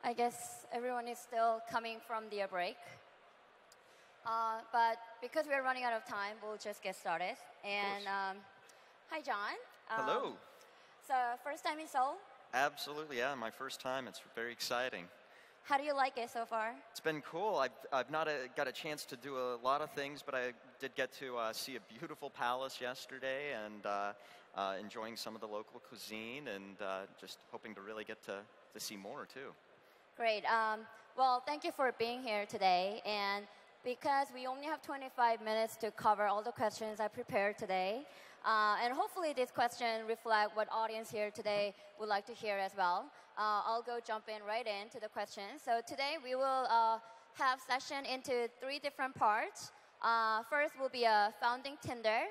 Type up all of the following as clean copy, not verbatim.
I guess everyone is still coming from their break. But because we're running out of time, we'll just get started. And hi, John. Hello. So first time in Seoul? Absolutely, yeah. My first time. It's very exciting. How do you like it so far? It's been cool. I've not got a chance to do a lot of things, but I did get to see a beautiful palace yesterday and enjoying some of the local cuisine and just hoping to really get to see more too. Great. Well, thank you for being here today. And because we only have 25 minutes to cover all the questions I prepared today, and hopefully this question reflect what audience here today would like to hear as well. I'll jump right into the questions. So today we will have session into 3 different parts. First will be founding Tinder,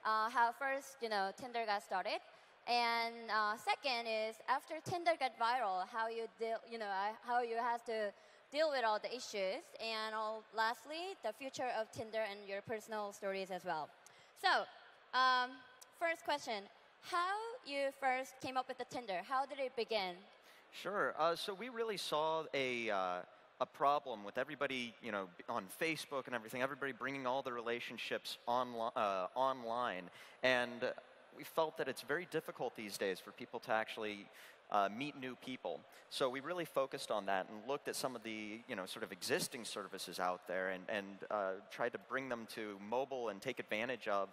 how first Tinder got started. And second is after Tinder got viral, how you have to deal with all the issues. And lastly, the future of Tinder and your personal stories as well. So, first question: how you first came up with the Tinder? How did it begin? Sure. So we really saw a problem with everybody, on Facebook and everything. Everybody bringing all their relationships online, and we felt that it's very difficult these days for people to actually meet new people. So we really focused on that and looked at some of the sort of existing services out there and tried to bring them to mobile and take advantage of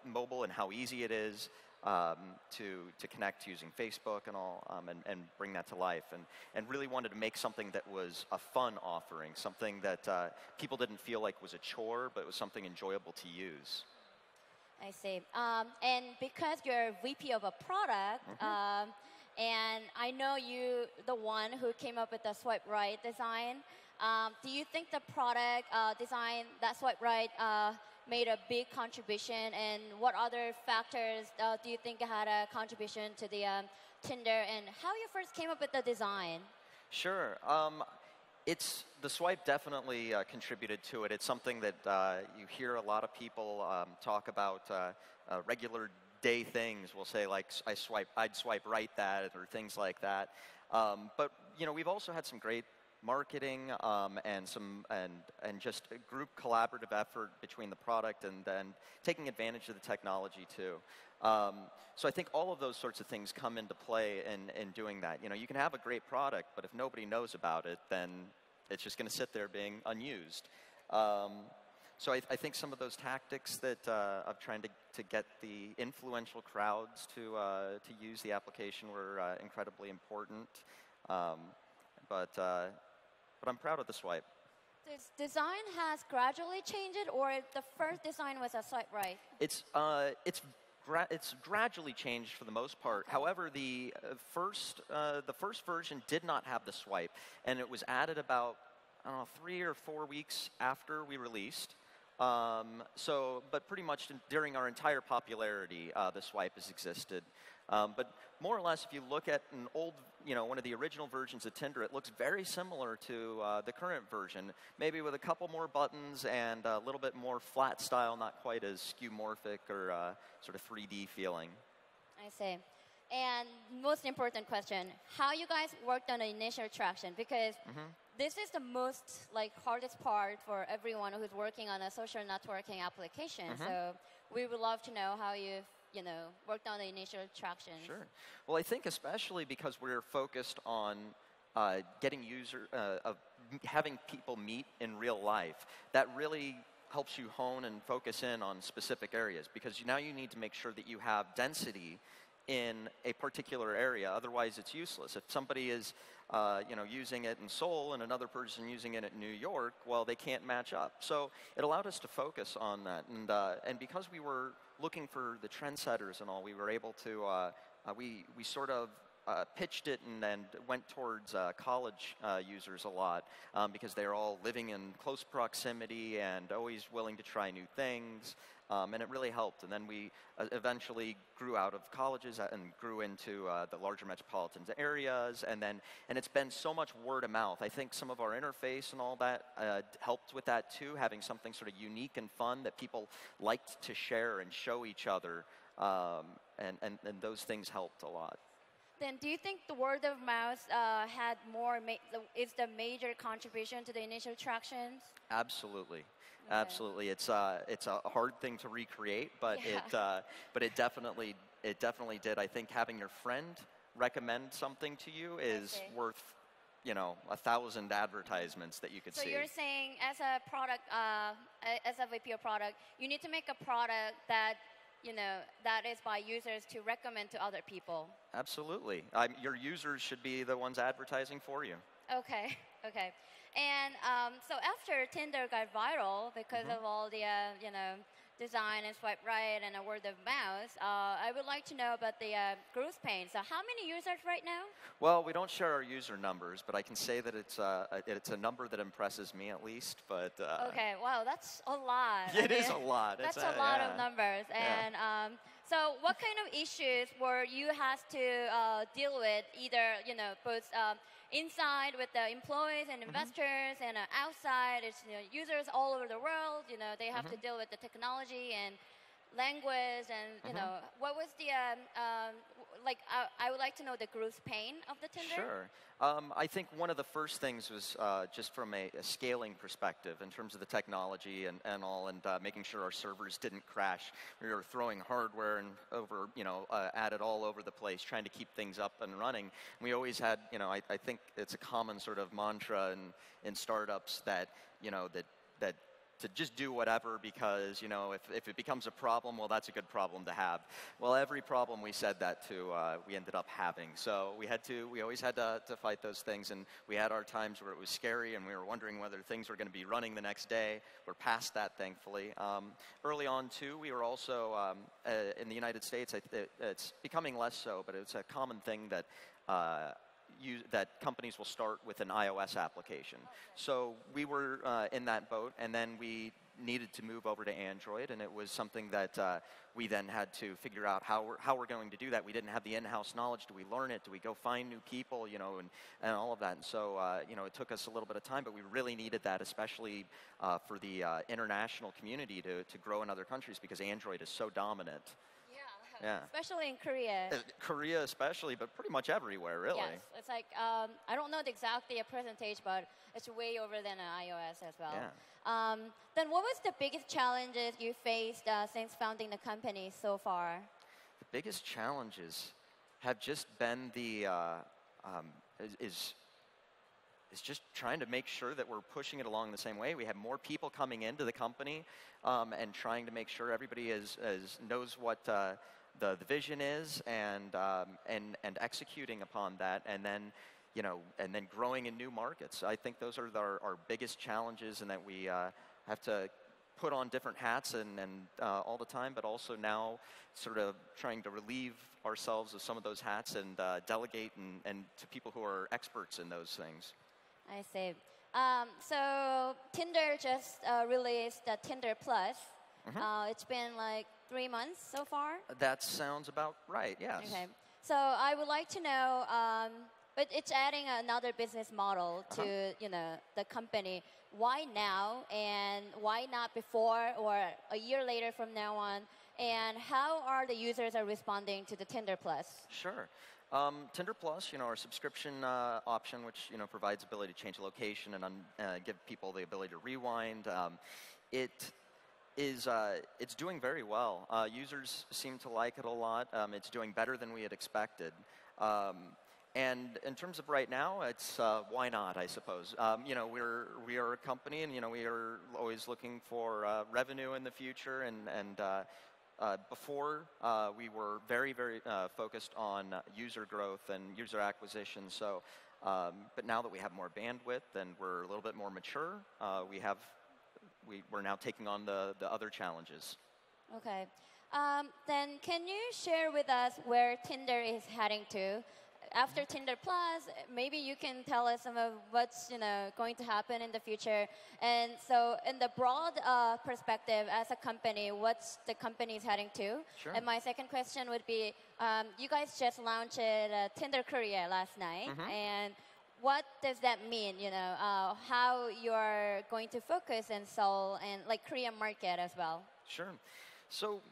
mobile and how easy it is to connect using Facebook and all and bring that to life and really wanted to make something that was a fun offering, something that people didn't feel like was a chore, but it was something enjoyable to use. I see. And because you're VP of a product, and I know you, the one who came up with the swipe right design, do you think the product design, that swipe right, made a big contribution? And what other factors do you think had a contribution to the Tinder? And how you first came up with the design? Sure. The swipe definitely contributed to it. It's something that you hear a lot of people talk about regular day things. We'll say like I'd swipe right that or things like that. But we've also had some great marketing and just a group collaborative effort between the product and then taking advantage of the technology too. So I think all of those sorts of things come into play in doing that. You can have a great product, but if nobody knows about it, then it's just going to sit there being unused. So I think some of those tactics that of trying to get the influential crowds to use the application were incredibly important. But I'm proud of the swipe. This design has gradually changed, or the first design was a swipe right? It's gradually changed for the most part. Okay. However, the first version did not have the swipe, and it was added about 3 or 4 weeks after we released. But pretty much during our entire popularity, the swipe has existed. But more or less, if you look at an old, one of the original versions of Tinder, it looks very similar to the current version, maybe with a couple more buttons and a little bit more flat style, not quite as skeuomorphic or sort of 3D feeling. I see. And most important question, how you guys worked on the initial traction? Because this is the most hardest part for everyone who's working on a social networking application. So we would love to know how you've worked on the initial traction. Sure. Well, I think especially because we're focused on getting having people meet in real life, that really helps you hone and focus in on specific areas, because now you need to make sure that you have density in a particular area. Otherwise, it's useless. If somebody is, using it in Seoul and another person using it in New York, well, they can't match up. So it allowed us to focus on that. And because we were looking for the trendsetters and all, we were able to, we sort of pitched it and went towards college users a lot because they're all living in close proximity and always willing to try new things. And it really helped. And then we eventually grew out of colleges and grew into the larger metropolitan areas. And it's been so much word of mouth. I think some of our interface and all that helped with that too, having something sort of unique and fun that people liked to share and show each other. And those things helped a lot. Then do you think the word of mouth had more, is the major contribution to the initial tractions? Absolutely. Okay. Absolutely. It's a hard thing to recreate, but it definitely did. I think having your friend recommend something to you is worth, 1,000 advertisements that you could see. So you're saying as a product, as a VP of product, you need to make a product that that is by users to recommend to other people. Absolutely. Your users should be the ones advertising for you. Okay. And so after Tinder got viral because of all the, design and swipe right and a word of mouth, I would like to know about the growth pain. So how many users right now? Well, we don't share our user numbers, but I can say that it's a number that impresses me at least. But okay, wow, that's a lot. It is a lot. That's a lot of numbers. And so what kind of issues were you has to deal with, either, both inside with the employees and investors, and outside it's users all over the world. They have to deal with the technology and language, and what was the I would like to know the growth pain of the Tinder. Sure. I think one of the first things was just from a scaling perspective in terms of the technology and making sure our servers didn't crash. We were throwing hardware and at it all over the place, trying to keep things up and running. We always had, I think it's a common sort of mantra in startups that to just do whatever, because if it becomes a problem, well, that's a good problem to have. Well, every problem we said that to, we ended up having. So we always had to fight those things, and we had our times where it was scary and we were wondering whether things were going to be running the next day. We're past that, thankfully. Early on too, we were also in the United States. It's becoming less so, but it's a common thing that that companies will start with an iOS application. So we were in that boat, and then we needed to move over to Android, and it was something that we then had to figure out how we're going to do that. We didn't have the in-house knowledge. Do we learn it? Do we go find new people? And all of that. And so it took us a little bit of time, but we really needed that, especially for the international community to grow in other countries, because Android is so dominant. Yeah. Especially in Korea. Korea especially, but pretty much everywhere, really. Yes, it's like, I don't know the exact percentage, but it's way over than iOS as well. Yeah. Then what was the biggest challenges you faced since founding the company so far? The biggest challenges have just been is just trying to make sure that we're pushing it along the same way. We have more people coming into the company, and trying to make sure everybody knows what the vision is, and executing upon that, and then growing in new markets. I think those are our biggest challenges, and that we have to put on different hats and all the time, but also now sort of trying to relieve ourselves of some of those hats and delegate and to people who are experts in those things. I see. So Tinder just released Tinder Plus. It's been like 3 months so far? That sounds about right, yes. Okay. So I would like to know, but it's adding another business model to the company. Why now, and why not before or a year later from now on? And how are the users responding to the Tinder Plus? Sure. Tinder Plus, our subscription option, which provides ability to change location and give people the ability to rewind. It's doing very well. Users seem to like it a lot. It's doing better than we had expected. And in terms of right now, it's why not, I suppose. We are a company, and we are always looking for revenue in the future. And before, we were very, very focused on user growth and user acquisition. So, but now that we have more bandwidth and we're a little bit more mature, we're now taking on the other challenges. Okay. Then can you share with us where Tinder is heading to? After Tinder Plus, maybe you can tell us some of what's going to happen in the future. And so in the broad perspective as a company, what's the company is heading to? Sure. And my second question would be, you guys just launched Tinder Korea last night. And what does that mean, how you're going to focus in Seoul and like Korean market as well? Sure. So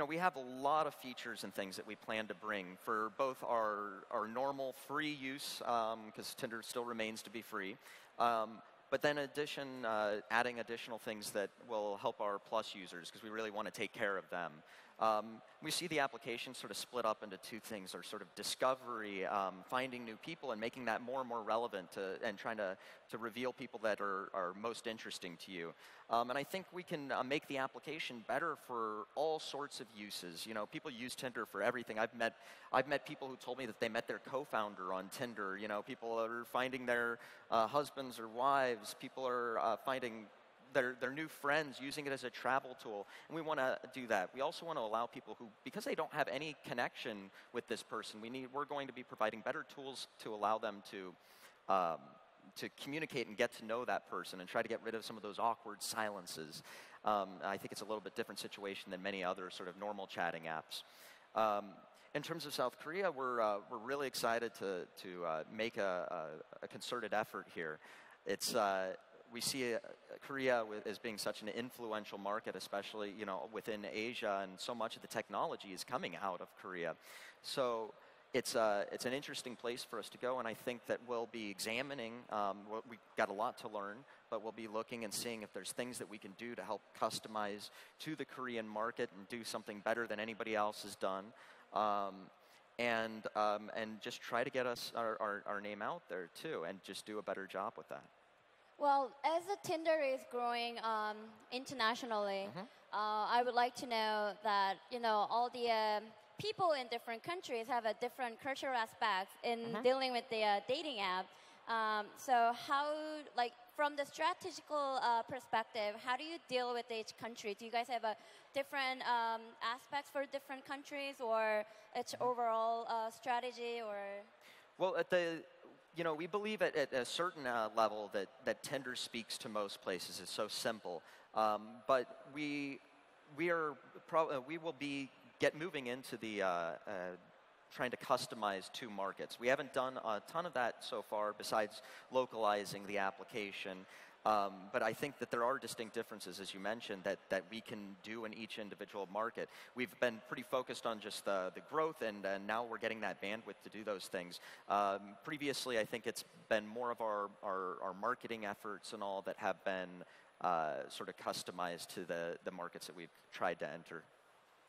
we have a lot of features and things that we plan to bring for both our normal free use, because Tinder still remains to be free, but then in addition, adding additional things that will help our Plus users, because we really want to take care of them. We see the application sort of split up into two things, or sort of discovery, finding new people and making that more and more relevant and trying to reveal people that are most interesting to you. And I think we can make the application better for all sorts of uses. You know, people use Tinder for everything. I've met people who told me that they met their co-founder on Tinder. You know, people are finding their husbands or wives. People are finding their new friends, using it as a travel tool, and we want to do that. We also want to allow people who, because they don't have any connection with this person, we're going to be providing better tools to allow them to communicate and get to know that person and try to get rid of some of those awkward silences. I think it's a little bit different situation than many other sort of normal chatting apps. In terms of South Korea, we're really excited to make a concerted effort here. We see Korea as being such an influential market, especially within Asia, and so much of the technology is coming out of Korea. So it's an interesting place for us to go, and I think that we'll be examining. We've got a lot to learn, but we'll be looking and seeing if there's things that we can do to help customize to the Korean market and do something better than anybody else has done. And just try to get our name out there too, and just do a better job with that. Well, as the Tinder is growing internationally, I would like to know that all the people in different countries have a different cultural aspects in dealing with the dating app. So how, from the strategical perspective, how do you deal with each country? Do you guys have a different aspects for different countries, or its overall strategy, or? Well, we believe at a certain level that Tinder speaks to most places. It's so simple, but we will be moving into the trying to customize to markets. We haven't done a ton of that so far, besides localizing the application. But I think that there are distinct differences, as you mentioned, that we can do in each individual market. We've been pretty focused on just the growth, and now we're getting that bandwidth to do those things. Previously, I think it's been more of our marketing efforts and all that have been sort of customized to the markets that we've tried to enter.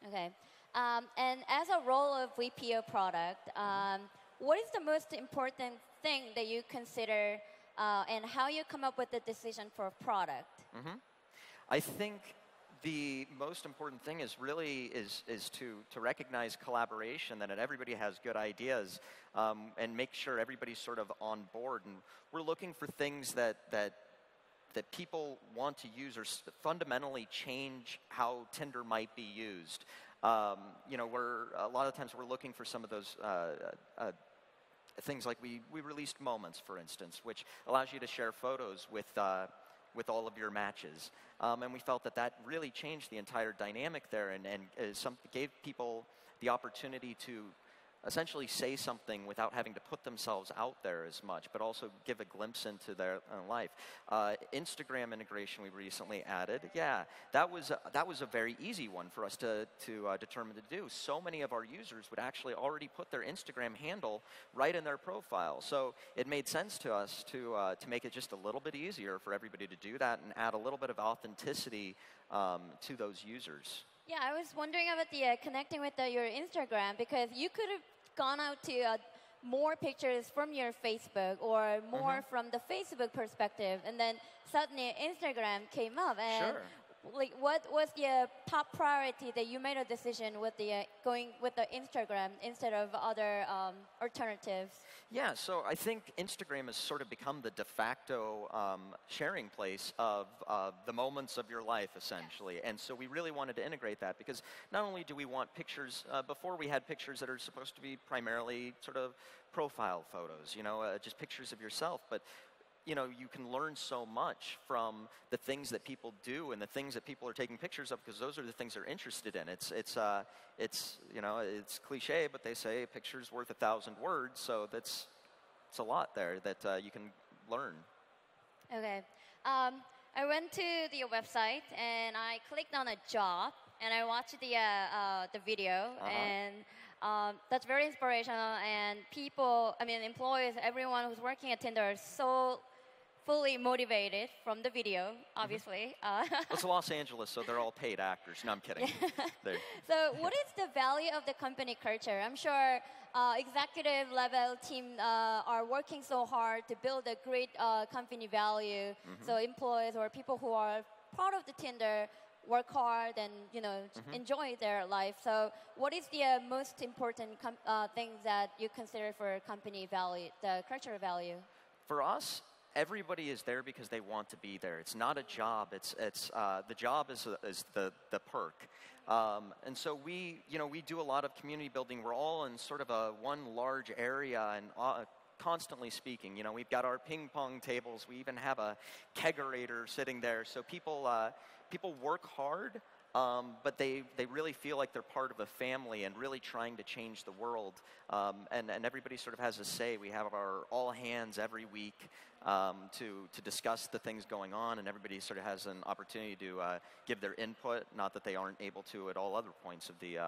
Okay. And as a role of VPO product, what is the most important thing that you consider and how you come up with the decision for a product? I think the most important thing is really to recognize collaboration, that everybody has good ideas, and make sure everybody's sort of on board. And we're looking for things that people want to use or fundamentally change how Tinder might be used. A lot of times we're looking for some of those things like we released Moments, for instance, which allows you to share photos with all of your matches. And we felt that really changed the entire dynamic there, and gave people the opportunity to essentially say something without having to put themselves out there as much, but also give a glimpse into their life. Instagram integration we recently added. Yeah, that was a very easy one for us to determine to do. So many of our users would actually already put their Instagram handle right in their profile. So it made sense to us to make it just a little bit easier for everybody to do that and add a little bit of authenticity to those users. Yeah, I was wondering about the connecting with your Instagram, because you could have gone out to more pictures from your Facebook or more from the Facebook perspective, and then suddenly Instagram came up. And sure. What was the top priority that you made a decision with going with the Instagram instead of other alternatives? Yeah, so I think Instagram has sort of become the de facto sharing place of the moments of your life, essentially. And so we really wanted to integrate that, because not only do we want pictures, before we had pictures that are supposed to be primarily sort of profile photos, just pictures of yourself, but you can learn so much from the things that people do and the things that people are taking pictures of, because those are the things they're interested in. It's cliche, but they say a picture's worth 1,000 words, so it's a lot there that you can learn. Okay. I went to the website and I clicked on a job, and I watched the video, and that's very inspirational. And people, I mean, employees, everyone who's working at Tinder are so fully motivated from the video, obviously. It's Los Angeles, so they're all paid actors. No, I'm kidding. So what is the value of the company culture? I'm sure executive level team are working so hard to build a great company value. So employees or people who are part of the Tinder work hard and enjoy their life. So what is the most important things that you consider for company value, the cultural value? For us, everybody is there because they want to be there. It's not a job. It's the job is the perk. And so we do a lot of community building. We're all in sort of one large area and constantly speaking. We've got our ping pong tables. We even have a kegerator sitting there. So people work hard, but they really feel like they're part of a family and really trying to change the world. And everybody sort of has a say. We have our all hands every week to discuss the things going on, and everybody sort of has an opportunity to give their input, not that they aren't able to at all other points of the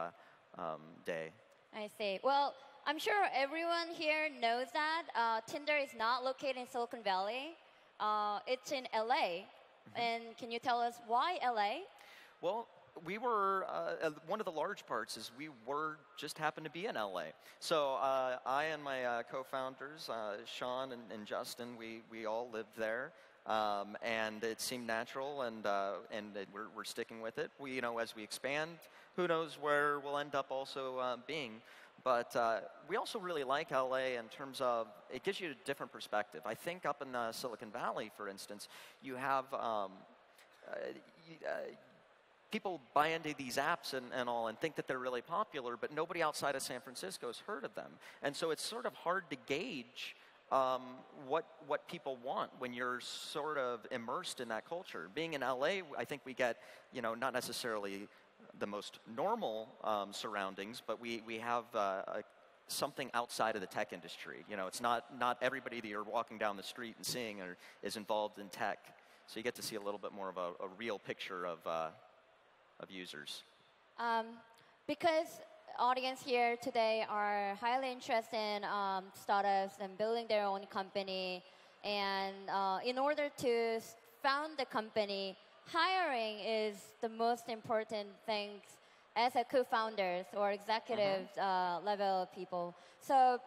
day. I see. Well, I'm sure everyone here knows that Tinder is not located in Silicon Valley. It's in LA. And can you tell us why LA? Well, we were, one of the large parts is we just happened to be in LA. So I and my co-founders, Sean and Justin, we all lived there. And it seemed natural, and we're sticking with it. As we expand, who knows where we'll end up also being. But we also really like LA in terms of, it gives you a different perspective. I think up in Silicon Valley, for instance, you have people buy into these apps and all and think that they're really popular, but nobody outside of San Francisco has heard of them. And so it's sort of hard to gauge what people want when you're sort of immersed in that culture. Being in LA, I think we get, not necessarily the most normal surroundings, but we have something outside of the tech industry. It's not everybody that you're walking down the street and seeing is involved in tech. So you get to see a little bit more of a real picture of users. Because audience here today are highly interested in startups and building their own company, and in order to found the company, hiring is the most important thing as a co-founders or executive level people. So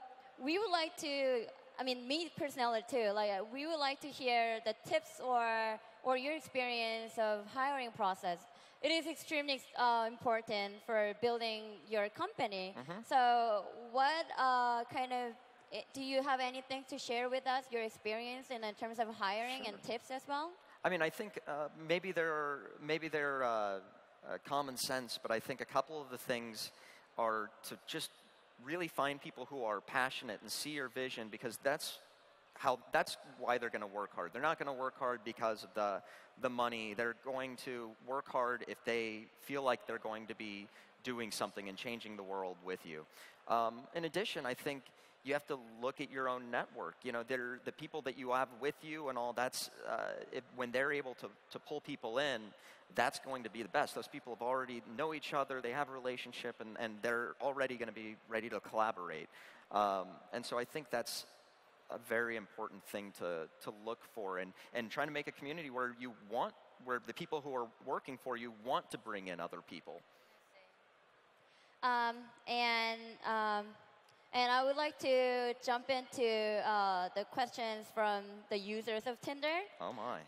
we would like to, me personally too, we would like to hear the tips or your experience of hiring process. It is extremely important for building your company. So what do you have anything to share with us, your experience in terms of hiring and tips as well? I think maybe they're common sense, but I think a couple of the things are to just really find people who are passionate and see your vision, because that's why they're going to work hard. They're not going to work hard because of the money. They're going to work hard if they feel like they're going to be doing something and changing the world with you. In addition, I think you have to look at your own network. They're the people that you have with you and all. That's when they're able to pull people in, that's going to be the best. Those people have already know each other. They have a relationship, and they're already going to be ready to collaborate. And so I think that's a very important thing to look for, and trying to make a community where the people who are working for you want to bring in other people. And I would like to jump into the questions from the users of Tinder. Oh my.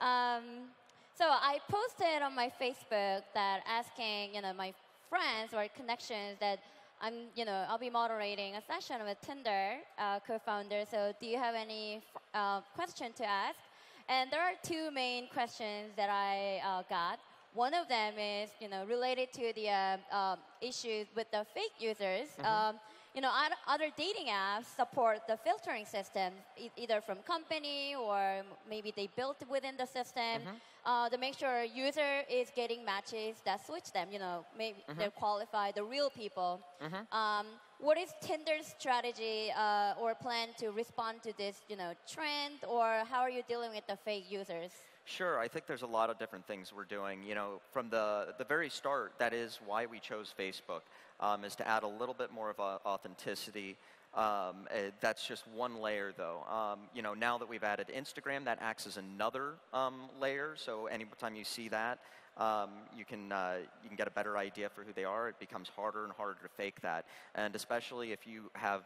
So I posted on my Facebook that asking, my friends or connections that I'll be moderating a session with Tinder co-founder. So do you have any question to ask? And there are two main questions that I got. One of them is, related to the issues with the fake users. Other dating apps support the filtering system, either from company or maybe they built within the system to make sure user is getting matches that switch them. Maybe they're qualified, the real people. What is Tinder's strategy or plan to respond to this, trend, or how are you dealing with the fake users? Sure, I think there's a lot of different things we're doing. You know, from the very start, that is why we chose Facebook, is to add a little bit more of authenticity. That's just one layer, though. You know, now that we've added Instagram, that acts as another layer. So anytime you see that, you can get a better idea for who they are. It becomes harder and harder to fake that, and especially if you have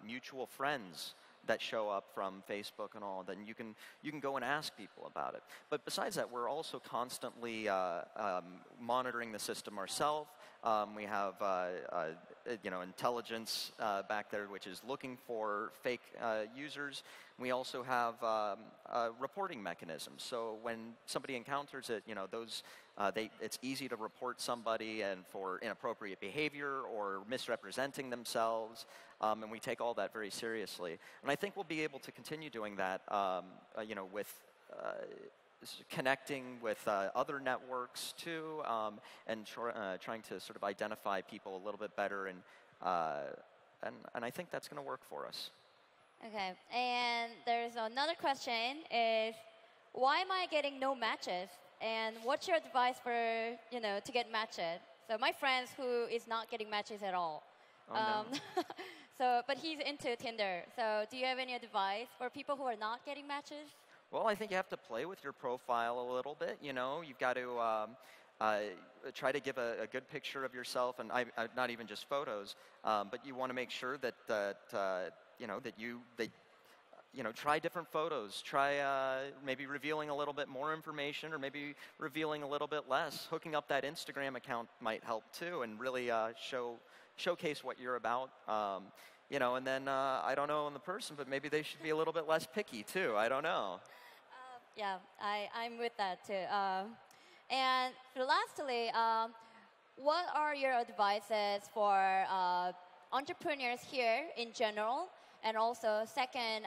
mutual friends that show up from Facebook and all, then you can go and ask people about it. But besides that, we're also constantly monitoring the system ourselves. We have you know, intelligence back there, which is looking for fake users. We also have reporting mechanisms. So when somebody encounters it, you know, those it's easy to report somebody and for inappropriate behavior or misrepresenting themselves, and we take all that very seriously. And I think we'll be able to continue doing that, you know, with connecting with other networks too, and trying to sort of identify people a little bit better, and I think that's going to work for us. Okay, and there's another question is, why am I getting no matches? And what's your advice for, you know, to get matches? So my friends who is not getting matches at all. Oh, no. So, but he's into Tinder. So do you have any advice for people who are not getting matches? Well, I think you have to play with your profile a little bit. You know, you've got to try to give a good picture of yourself, and not even just photos, but you want to make sure that you know, that you know, try different photos. Try maybe revealing a little bit more information, or maybe revealing a little bit less. Hooking up that Instagram account might help too, and really showcase what you're about. You know, and then I don't know on the person, but maybe they should be a little bit less picky too. I don't know. Yeah, I'm with that too. And lastly, what are your advices for entrepreneurs here in general? And also, second,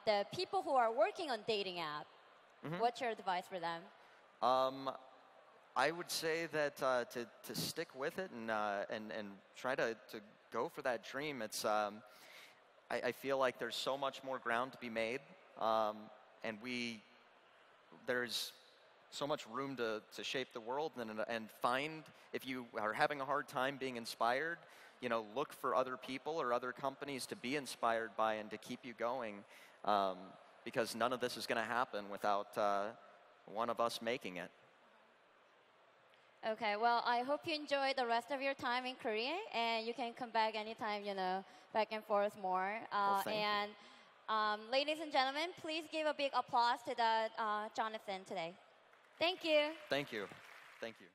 the people who are working on dating app. Mm-hmm. What's your advice for them? I would say that to stick with it and try to go for that dream. It's I feel like there's so much more ground to be made, and there's so much room to shape the world and find, if you are having a hard time being inspired, you know, look for other people or other companies to be inspired by and to keep you going, because none of this is going to happen without one of us making it. Okay, well, I hope you enjoy the rest of your time in Korea, and you can come back anytime, you know, back and forth more. Thank you. Ladies and gentlemen, please give a big applause to Jonathan today. Thank you. Thank you. Thank you.